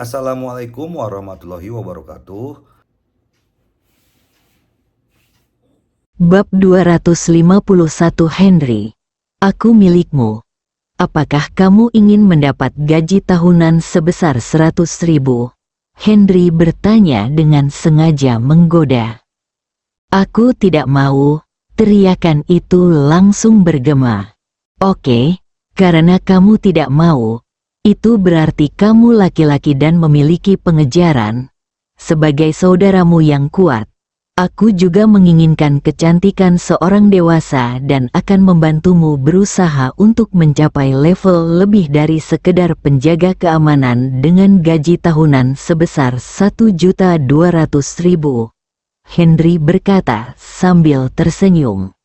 Assalamualaikum warahmatullahi wabarakatuh. Bab 251 Henry, aku milikmu. Apakah kamu ingin mendapat gaji tahunan sebesar 100.000? Henry bertanya dengan sengaja menggoda. Aku tidak mau, teriakan itu langsung bergema. Oke, karena kamu tidak mau, itu berarti kamu laki-laki dan memiliki pengejaran. Sebagai saudaramu yang kuat, aku juga menginginkan kecantikan seorang dewasa dan akan membantumu berusaha untuk mencapai level lebih dari sekedar penjaga keamanan dengan gaji tahunan sebesar 1.200.000. Henry berkata sambil tersenyum.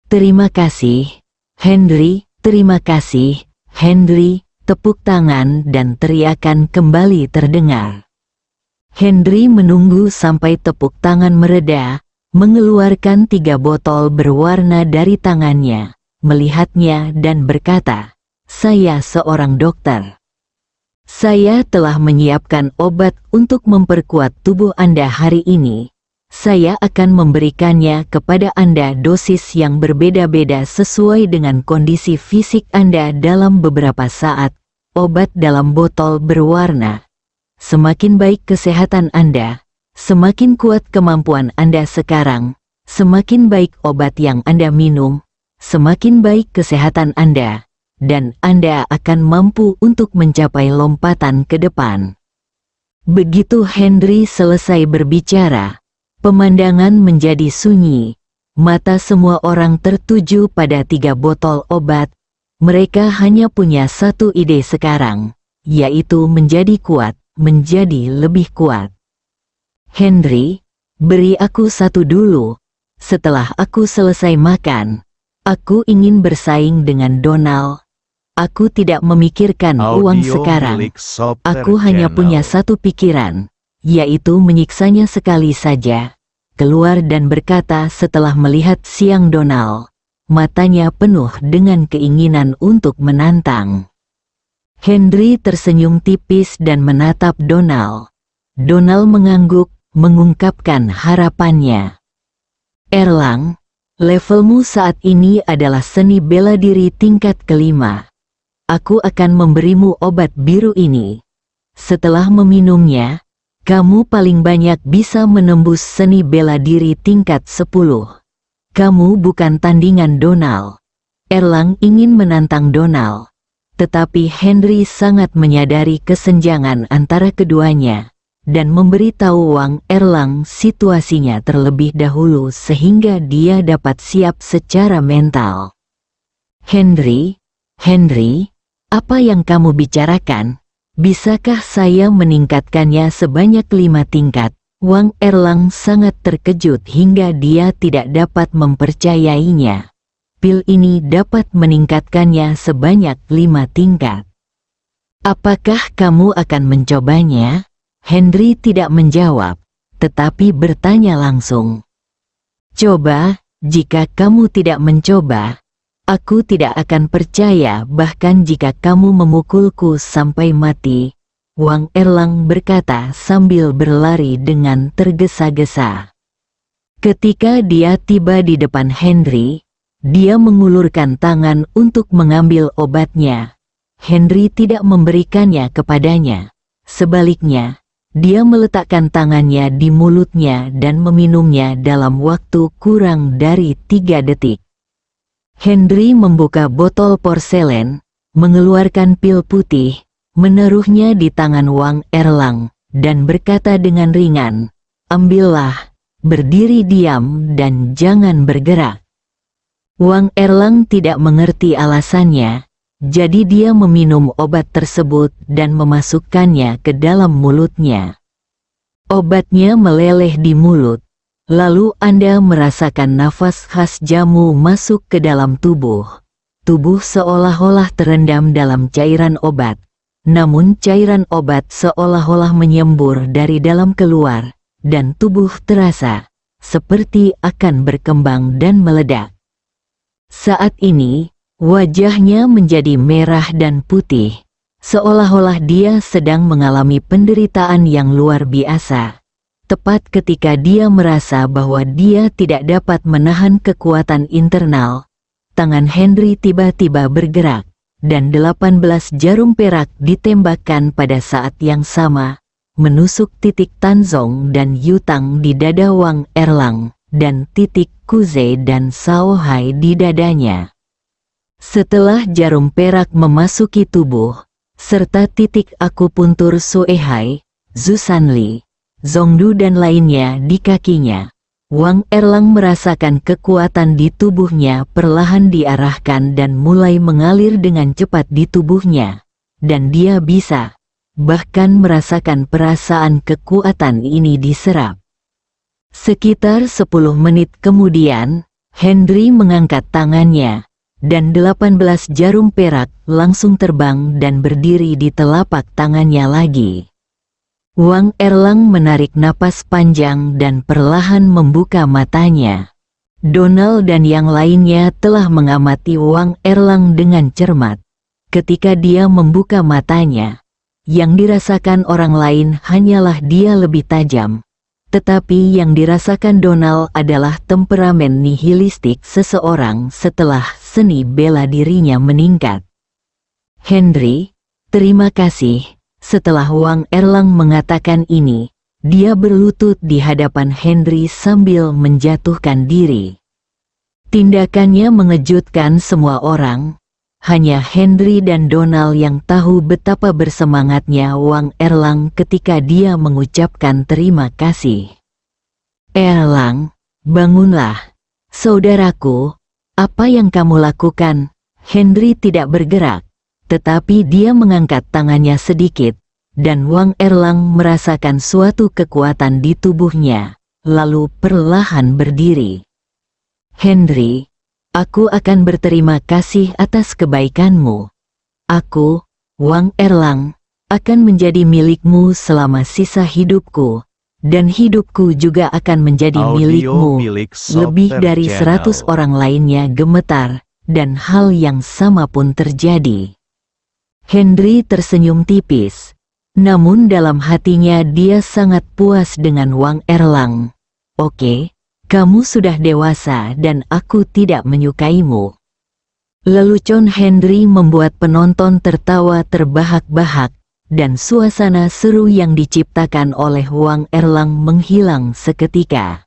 Terima kasih, Henry, terima kasih, Henry. Tepuk tangan dan teriakan kembali terdengar. Henry menunggu sampai tepuk tangan mereda, mengeluarkan 3 botol berwarna dari tangannya, melihatnya dan berkata, "Saya seorang dokter. Saya telah menyiapkan obat untuk memperkuat tubuh Anda hari ini. Saya akan memberikannya kepada Anda dosis yang berbeda-beda sesuai dengan kondisi fisik Anda dalam beberapa saat. Obat dalam botol berwarna. Semakin baik kesehatan Anda, semakin kuat kemampuan Anda sekarang, semakin baik obat yang Anda minum, semakin baik kesehatan Anda, dan Anda akan mampu untuk mencapai lompatan ke depan." Begitu Henry selesai berbicara, pemandangan menjadi sunyi. Mata semua orang tertuju pada 3 botol obat. Mereka hanya punya satu ide sekarang, yaitu menjadi kuat, menjadi lebih kuat. "Henry, beri aku satu dulu. Setelah aku selesai makan, aku ingin bersaing dengan Donald. Aku tidak memikirkan uang sekarang. Aku hanya punya satu pikiran, yaitu menyiksanya sekali saja." Keluar dan berkata setelah melihat siang Donald. Matanya penuh dengan keinginan untuk menantang. Henry tersenyum tipis dan menatap Donald. Donald mengangguk, mengungkapkan harapannya. "Erlang, levelmu saat ini adalah seni bela diri tingkat kelima. Aku akan memberimu obat biru ini. Setelah meminumnya, kamu paling banyak bisa menembus seni bela diri tingkat 10. Kamu bukan tandingan Donald." Erlang ingin menantang Donald, tetapi Henry sangat menyadari kesenjangan antara keduanya, dan memberitahu Wang Erlang situasinya terlebih dahulu sehingga dia dapat siap secara mental. Henry, apa yang kamu bicarakan? Bisakah saya meningkatkannya sebanyak 5 tingkat? Wang Erlang sangat terkejut hingga dia tidak dapat mempercayainya. Pil ini dapat meningkatkannya sebanyak 5 tingkat. "Apakah kamu akan mencobanya?" Henry tidak menjawab, tetapi bertanya langsung. "Coba, jika kamu tidak mencoba, aku tidak akan percaya bahkan jika kamu memukulku sampai mati." Wang Erlang berkata sambil berlari dengan tergesa-gesa. Ketika dia tiba di depan Henry, dia mengulurkan tangan untuk mengambil obatnya. Henry tidak memberikannya kepadanya. Sebaliknya, dia meletakkan tangannya di mulutnya dan meminumnya dalam waktu kurang dari 3 detik. Henry membuka botol porselen, mengeluarkan pil putih, menaruhnya di tangan Wang Erlang, dan berkata dengan ringan, "Ambillah, berdiri diam dan jangan bergerak." Wang Erlang tidak mengerti alasannya, jadi dia meminum obat tersebut dan memasukkannya ke dalam mulutnya. Obatnya meleleh di mulut, lalu Anda merasakan nafas khas jamu masuk ke dalam tubuh. Tubuh seolah-olah terendam dalam cairan obat. Namun cairan obat seolah-olah menyembur dari dalam keluar, dan tubuh terasa seperti akan berkembang dan meledak. Saat ini, wajahnya menjadi merah dan putih, seolah-olah dia sedang mengalami penderitaan yang luar biasa. Tepat ketika dia merasa bahwa dia tidak dapat menahan kekuatan internal, tangan Henry tiba-tiba bergerak, dan 18 jarum perak ditembakkan pada saat yang sama, menusuk titik Tanzong dan Yutang di dada Wang Erlang, dan titik Kuze dan Sao Hai di dadanya. Setelah jarum perak memasuki tubuh, serta titik akupuntur Sue Hai, Zusanli, Zongdu dan lainnya di kakinya, Wang Erlang merasakan kekuatan di tubuhnya perlahan diarahkan dan mulai mengalir dengan cepat di tubuhnya, dan dia bisa, bahkan merasakan perasaan kekuatan ini diserap. Sekitar 10 menit kemudian, Henry mengangkat tangannya, dan 18 jarum perak langsung terbang dan berdiri di telapak tangannya lagi. Wang Erlang menarik napas panjang dan perlahan membuka matanya. Donald dan yang lainnya telah mengamati Wang Erlang dengan cermat. Ketika dia membuka matanya, yang dirasakan orang lain hanyalah dia lebih tajam. Tetapi yang dirasakan Donald adalah temperamen nihilistik seseorang setelah seni bela dirinya meningkat. Henry, terima kasih. Setelah Wang Erlang mengatakan ini, dia berlutut di hadapan Henry sambil menjatuhkan diri. Tindakannya mengejutkan semua orang. Hanya Henry dan Donald yang tahu betapa bersemangatnya Wang Erlang ketika dia mengucapkan terima kasih. Erlang, bangunlah. Saudaraku, apa yang kamu lakukan? Henry tidak bergerak. Tetapi dia mengangkat tangannya sedikit, dan Wang Erlang merasakan suatu kekuatan di tubuhnya, lalu perlahan berdiri. Henry, aku akan berterima kasih atas kebaikanmu. Aku, Wang Erlang, akan menjadi milikmu selama sisa hidupku, dan hidupku juga akan menjadi milikmu. Lebih dari 100 orang lainnya gemetar, dan hal yang sama pun terjadi. Henry tersenyum tipis, namun dalam hatinya dia sangat puas dengan Wang Erlang. Oke, kamu sudah dewasa dan aku tidak menyukaimu. Lelucon Henry membuat penonton tertawa terbahak-bahak, dan suasana seru yang diciptakan oleh Wang Erlang menghilang seketika.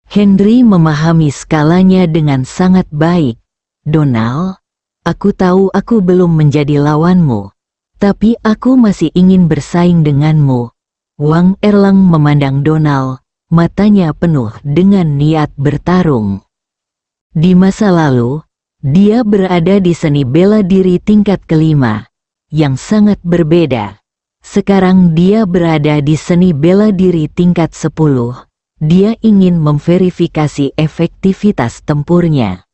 Henry memahami skalanya dengan sangat baik. Donald, aku tahu aku belum menjadi lawanmu, tapi aku masih ingin bersaing denganmu. Wang Erlang memandang Donald, matanya penuh dengan niat bertarung. Di masa lalu, dia berada di seni bela diri tingkat kelima, yang sangat berbeda. Sekarang dia berada di seni bela diri tingkat 10. Dia ingin memverifikasi efektivitas tempurnya.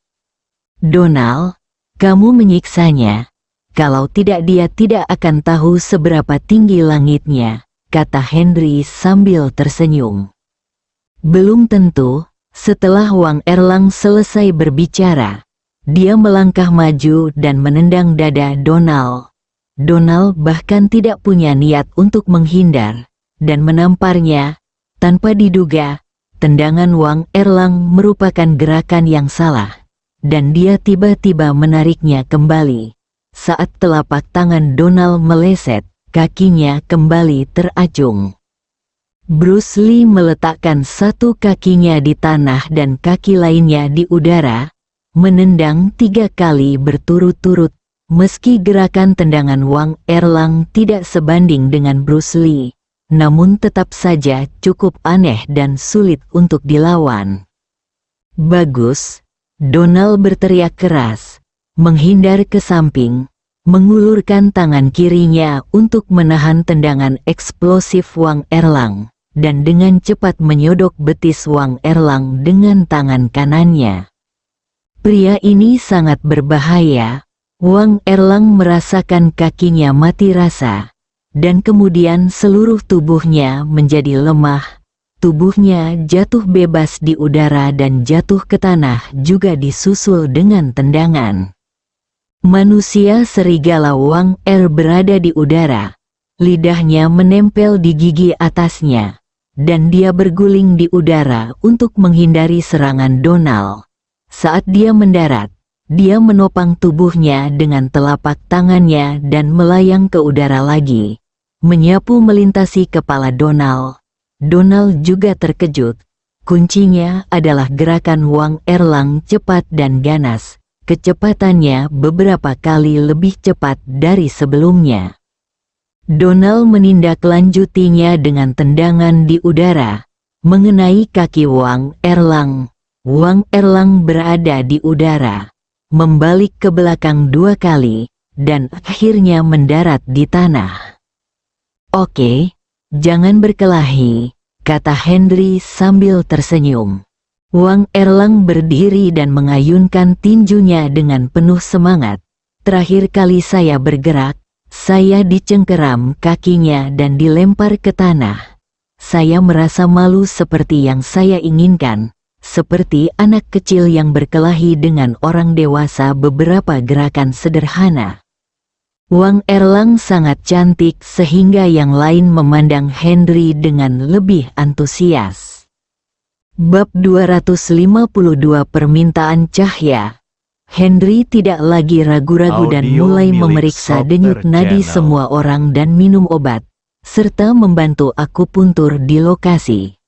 Donald, kamu menyiksanya. Kalau tidak dia tidak akan tahu seberapa tinggi langitnya, kata Henry sambil tersenyum. Belum tentu. Setelah Wang Erlang selesai berbicara, dia melangkah maju dan menendang dada Donald. Donald bahkan tidak punya niat untuk menghindar, dan menamparnya. Tanpa diduga, tendangan Wang Erlang merupakan gerakan yang salah, dan dia tiba-tiba menariknya kembali. Saat telapak tangan Donald meleset, kakinya kembali teracung. Bruce Lee meletakkan satu kakinya di tanah dan kaki lainnya di udara, menendang 3 kali berturut-turut. Meski gerakan tendangan Wang Erlang tidak sebanding dengan Bruce Lee, namun tetap saja cukup aneh dan sulit untuk dilawan. Bagus, Donald berteriak keras, menghindar ke samping, mengulurkan tangan kirinya untuk menahan tendangan eksplosif Wang Erlang, dan dengan cepat menyodok betis Wang Erlang dengan tangan kanannya. Pria ini sangat berbahaya. Wang Erlang merasakan kakinya mati rasa, dan kemudian seluruh tubuhnya menjadi lemah. Tubuhnya jatuh bebas di udara dan jatuh ke tanah juga disusul dengan tendangan. Manusia serigala Wang Er berada di udara. Lidahnya menempel di gigi atasnya, dan dia berguling di udara untuk menghindari serangan Donald. Saat dia mendarat, dia menopang tubuhnya dengan telapak tangannya dan melayang ke udara lagi, menyapu melintasi kepala Donald. Donald juga terkejut. Kuncinya adalah gerakan Wang Erlang cepat dan ganas. Kecepatannya beberapa kali lebih cepat dari sebelumnya. Donald menindaklanjutinya dengan tendangan di udara, mengenai kaki Wang Erlang. Wang Erlang berada di udara, membalik ke belakang 2 kali, dan akhirnya mendarat di tanah. "Oke, jangan berkelahi," kata Henry sambil tersenyum. Wang Erlang berdiri dan mengayunkan tinjunya dengan penuh semangat. "Terakhir kali saya bergerak, saya dicengkeram kakinya dan dilempar ke tanah. Saya merasa malu seperti yang saya inginkan, seperti anak kecil yang berkelahi dengan orang dewasa beberapa gerakan sederhana." Wang Erlang sangat cantik sehingga yang lain memandang Henry dengan lebih antusias. Bab 252 Permintaan Cahya. Henry tidak lagi ragu-ragu dan Audio mulai milik memeriksa Software denyut nadi Channel. semua orang dan minum obat, serta membantu akupuntur di lokasi.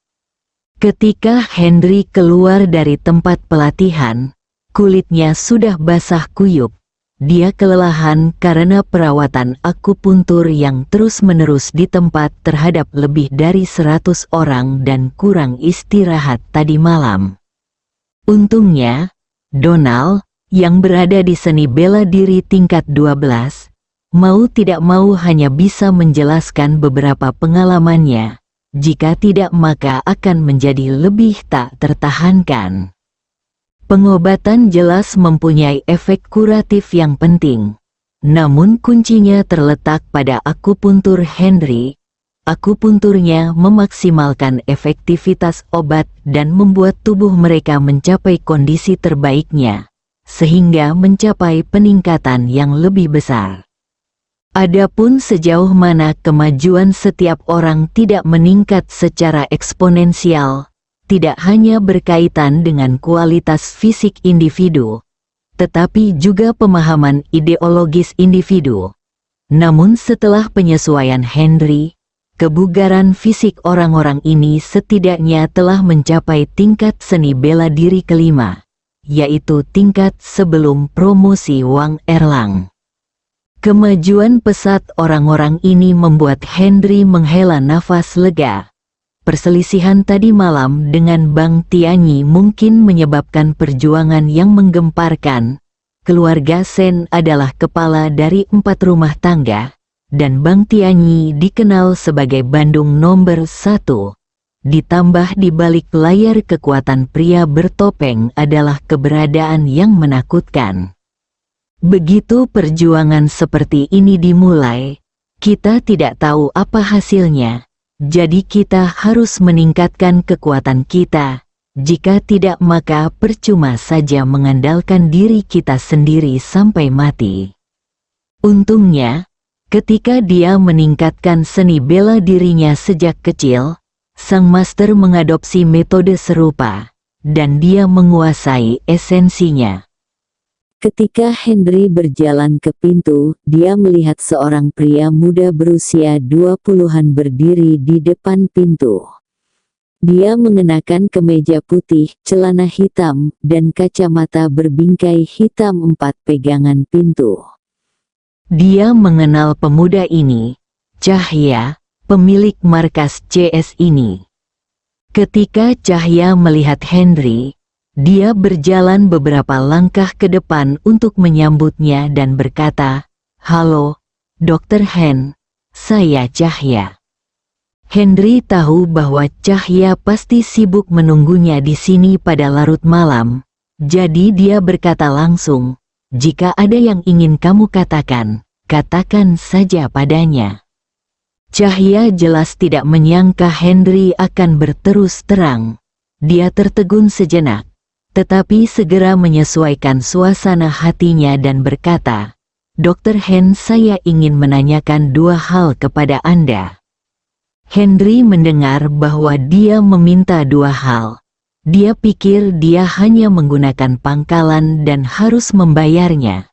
Ketika Henry keluar dari tempat pelatihan, kulitnya sudah basah kuyup. Dia kelelahan karena perawatan akupuntur yang terus-menerus di tempat terhadap lebih dari 100 orang dan kurang istirahat tadi malam. Untungnya, Donald, yang berada di seni bela diri tingkat 12, mau tidak mau hanya bisa menjelaskan beberapa pengalamannya. Jika tidak maka akan menjadi lebih tak tertahankan. Pengobatan jelas mempunyai efek kuratif yang penting. Namun kuncinya terletak pada akupuntur Henry. Akupunturnya memaksimalkan efektivitas obat dan membuat tubuh mereka mencapai kondisi terbaiknya, sehingga mencapai peningkatan yang lebih besar. Adapun sejauh mana kemajuan setiap orang tidak meningkat secara eksponensial, tidak hanya berkaitan dengan kualitas fisik individu, tetapi juga pemahaman ideologis individu. Namun setelah penyesuaian Henry, kebugaran fisik orang-orang ini setidaknya telah mencapai tingkat seni bela diri kelima, yaitu tingkat sebelum promosi Wang Erlang. Kemajuan pesat orang-orang ini membuat Henry menghela nafas lega. Perselisihan tadi malam dengan Bang Tianyi mungkin menyebabkan perjuangan yang menggemparkan. Keluarga Sen adalah kepala dari 4 rumah tangga, dan Bang Tianyi dikenal sebagai Bandung nomor 1. Ditambah di balik layar kekuatan pria bertopeng adalah keberadaan yang menakutkan. Begitu perjuangan seperti ini dimulai, kita tidak tahu apa hasilnya. Jadi kita harus meningkatkan kekuatan kita. Jika tidak maka percuma saja mengandalkan diri kita sendiri sampai mati. Untungnya, ketika dia meningkatkan seni bela dirinya sejak kecil, sang master mengadopsi metode serupa, dan dia menguasai esensinya. Ketika Henry berjalan ke pintu, dia melihat seorang pria muda berusia 20-an berdiri di depan pintu. Dia mengenakan kemeja putih, celana hitam, dan kacamata berbingkai hitam 4 pegangan pintu. Dia mengenal pemuda ini, Cahya, pemilik markas CS ini. Ketika Cahya melihat Henry, dia berjalan beberapa langkah ke depan untuk menyambutnya dan berkata, "Halo, Dr. Hen, saya Cahya." Henry tahu bahwa Cahya pasti sibuk menunggunya di sini pada larut malam, jadi dia berkata langsung, "Jika ada yang ingin kamu katakan, katakan saja padanya." Cahya jelas tidak menyangka Henry akan berterus terang. Dia tertegun sejenak. tetapi segera menyesuaikan suasana hatinya dan berkata, "Dr. Hen, saya ingin menanyakan dua hal kepada Anda." Henry mendengar bahwa dia meminta dua hal. Dia pikir dia hanya menggunakan pangkalan dan harus membayarnya.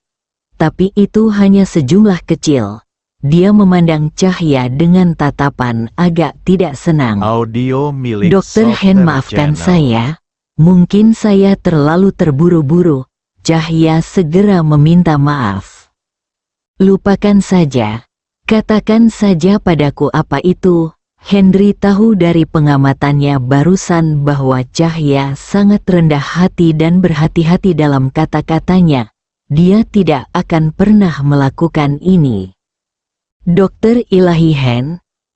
Tapi itu hanya sejumlah kecil. Dia memandang Cahya dengan tatapan agak tidak senang. Audio milik Dr. Hen, Software maafkan Channel. saya. Mungkin saya terlalu terburu-buru. Cahya segera meminta maaf. Lupakan saja. Katakan saja padaku apa itu. Henry tahu dari pengamatannya barusan bahwa Cahya sangat rendah hati dan berhati-hati dalam kata-katanya. Dia tidak akan pernah melakukan ini. Dokter Ilahi Hen,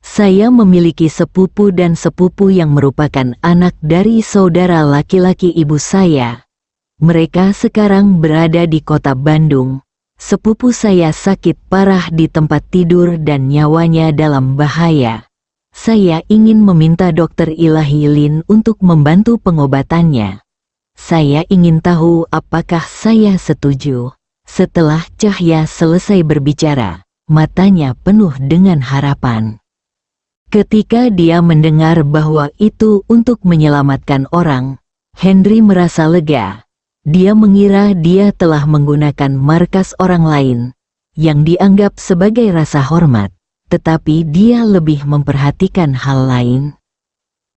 saya memiliki sepupu dan sepupu yang merupakan anak dari saudara laki-laki ibu saya. Mereka sekarang berada di kota Bandung. Sepupu saya sakit parah di tempat tidur dan nyawanya dalam bahaya. Saya ingin meminta Dokter Ilahi Lin untuk membantu pengobatannya. Saya ingin tahu apakah saya setuju. Setelah Cahya selesai berbicara, matanya penuh dengan harapan. Ketika dia mendengar bahwa itu untuk menyelamatkan orang, Henry merasa lega. Dia mengira dia telah menggunakan markas orang lain, yang dianggap sebagai rasa hormat, tetapi dia lebih memperhatikan hal lain.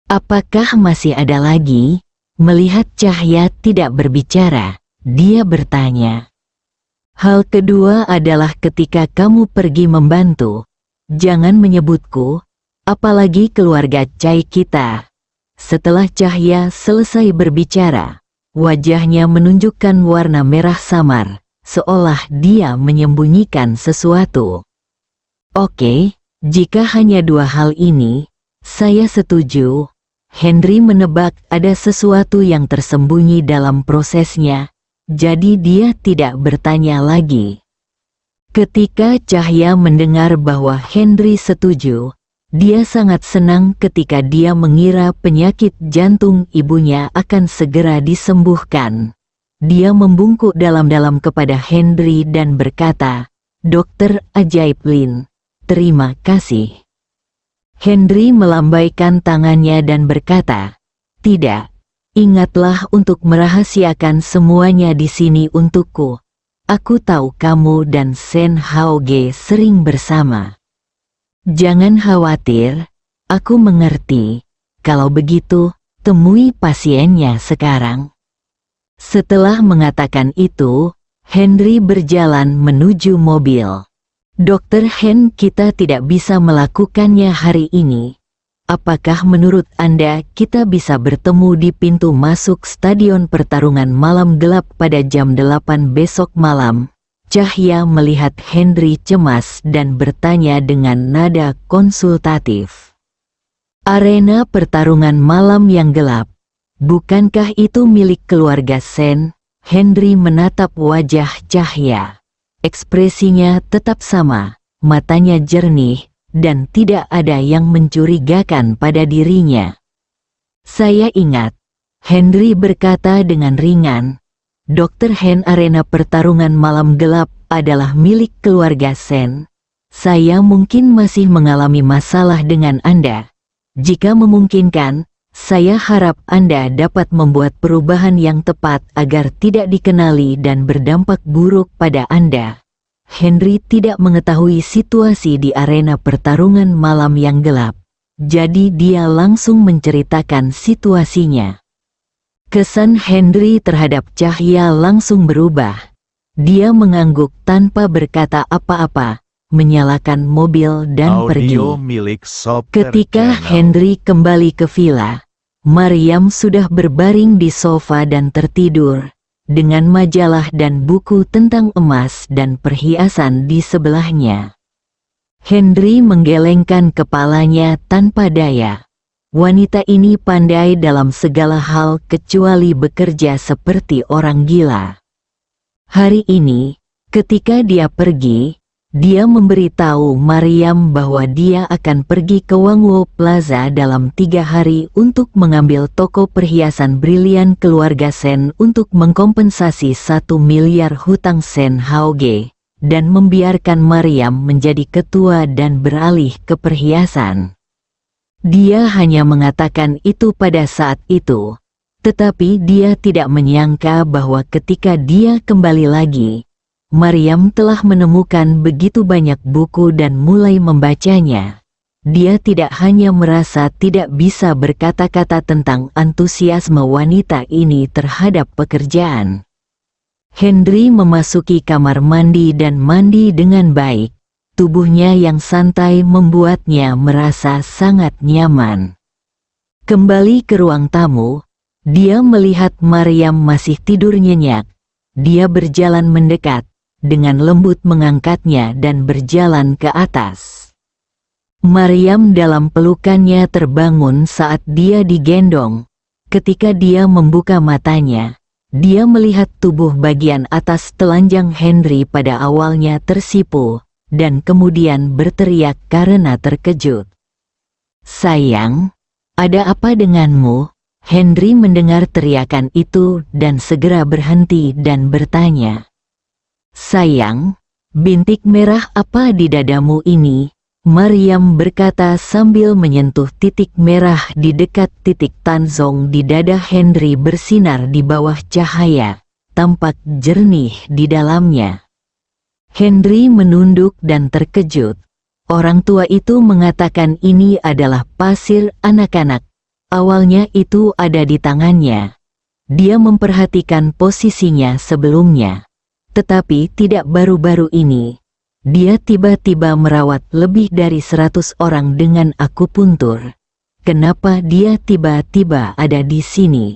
Apakah masih ada lagi? Melihat Cahya tidak berbicara, dia bertanya. Hal kedua adalah ketika kamu pergi membantu, jangan menyebutku, apalagi keluarga Cai kita. Setelah Cahya selesai berbicara, wajahnya menunjukkan warna merah samar, seolah dia menyembunyikan sesuatu. Oke, jika hanya dua hal ini, saya setuju. Henry menebak ada sesuatu yang tersembunyi dalam prosesnya. Jadi dia tidak bertanya lagi. Ketika Cahya mendengar bahwa Henry setuju, dia sangat senang ketika dia mengira penyakit jantung ibunya akan segera disembuhkan. Dia membungkuk dalam-dalam kepada Henry dan berkata, "Dokter Ajaib Lin, terima kasih." Henry melambaikan tangannya dan berkata, "Tidak. Ingatlah untuk merahasiakan semuanya di sini untukku. Aku tahu kamu dan Sen Hao-ge sering bersama. Jangan khawatir, aku mengerti. Kalau begitu, temui pasiennya sekarang." Setelah mengatakan itu, Henry berjalan menuju mobil. "Dokter Hen, kita tidak bisa melakukannya hari ini. Apakah menurut Anda kita bisa bertemu di pintu masuk stadion pertarungan malam gelap pada jam 8 besok malam?" Cahya melihat Henry cemas dan bertanya dengan nada konsultatif. "Arena pertarungan malam yang gelap. Bukankah itu milik keluarga Sen?" Henry menatap wajah Cahya. Ekspresinya tetap sama, matanya jernih, dan tidak ada yang mencurigakan pada dirinya. "Saya ingat," Henry berkata dengan ringan. "Dokter Hen, arena pertarungan malam gelap adalah milik keluarga Sen. Saya mungkin masih mengalami masalah dengan Anda. Jika memungkinkan, saya harap Anda dapat membuat perubahan yang tepat agar tidak dikenali dan berdampak buruk pada Anda." Henry tidak mengetahui situasi di arena pertarungan malam yang gelap. Jadi dia langsung menceritakan situasinya. Kesan Henry terhadap Cahya langsung berubah. Dia mengangguk tanpa berkata apa-apa, menyalakan mobil dan pergi. Audio milik Software Ketika Channel. Henry kembali ke villa, Maryam sudah berbaring di sofa dan tertidur, dengan majalah dan buku tentang emas dan perhiasan di sebelahnya. Henry menggelengkan kepalanya tanpa daya. Wanita ini pandai dalam segala hal kecuali bekerja seperti orang gila. Hari ini, ketika dia pergi, Dia memberitahu Maryam bahwa dia akan pergi ke Wangwo Plaza dalam 3 hari untuk mengambil toko perhiasan brilian keluarga Sen untuk mengkompensasi 1 miliar hutang Sen Haoge, dan membiarkan Maryam menjadi ketua dan beralih ke perhiasan. Dia hanya mengatakan itu pada saat itu, tetapi dia tidak menyangka bahwa ketika dia kembali lagi, Maryam telah menemukan begitu banyak buku dan mulai membacanya. Dia tidak hanya merasa tidak bisa berkata-kata tentang antusiasme wanita ini terhadap pekerjaan. Henry memasuki kamar mandi dan mandi dengan baik. Tubuhnya yang santai membuatnya merasa sangat nyaman. Kembali ke ruang tamu, dia melihat Maryam masih tidur nyenyak. Dia berjalan mendekat, dengan lembut mengangkatnya dan berjalan ke atas. Maryam dalam pelukannya terbangun saat dia digendong. Ketika dia membuka matanya, dia melihat tubuh bagian atas telanjang Henry pada awalnya tersipu, dan kemudian berteriak karena terkejut. "Sayang, ada apa denganmu?" Henry mendengar teriakan itu dan segera berhenti dan bertanya, "Sayang, bintik merah apa di dadamu ini?" Maryam berkata sambil menyentuh titik merah di dekat titik Tanzong di dada Henry bersinar di bawah cahaya, tampak jernih di dalamnya. Henry menunduk dan terkejut. Orang tua itu mengatakan ini adalah pasir anak-anak. Awalnya itu ada di tangannya. Dia memperhatikan posisinya sebelumnya. Tetapi tidak baru-baru ini. Dia tiba-tiba merawat lebih dari 100 orang dengan akupuntur. Kenapa dia tiba-tiba ada di sini?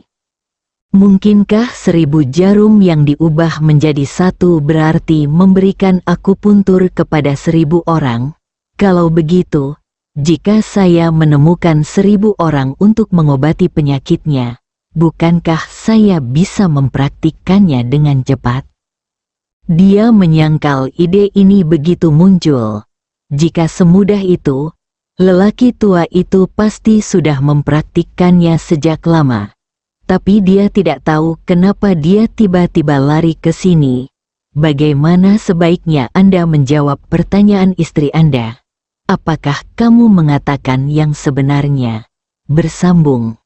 Mungkinkah 1000 jarum yang diubah menjadi 1 berarti memberikan akupuntur kepada 1000 orang? Kalau begitu, jika saya menemukan 1000 orang untuk mengobati penyakitnya, bukankah saya bisa mempraktikkannya dengan cepat? Dia menyangkal ide ini begitu muncul. Jika semudah itu, lelaki tua itu pasti sudah mempraktikkannya sejak lama. Tapi dia tidak tahu kenapa dia tiba-tiba lari ke sini. Bagaimana sebaiknya Anda menjawab pertanyaan istri Anda? Apakah kamu mengatakan yang sebenarnya? Bersambung.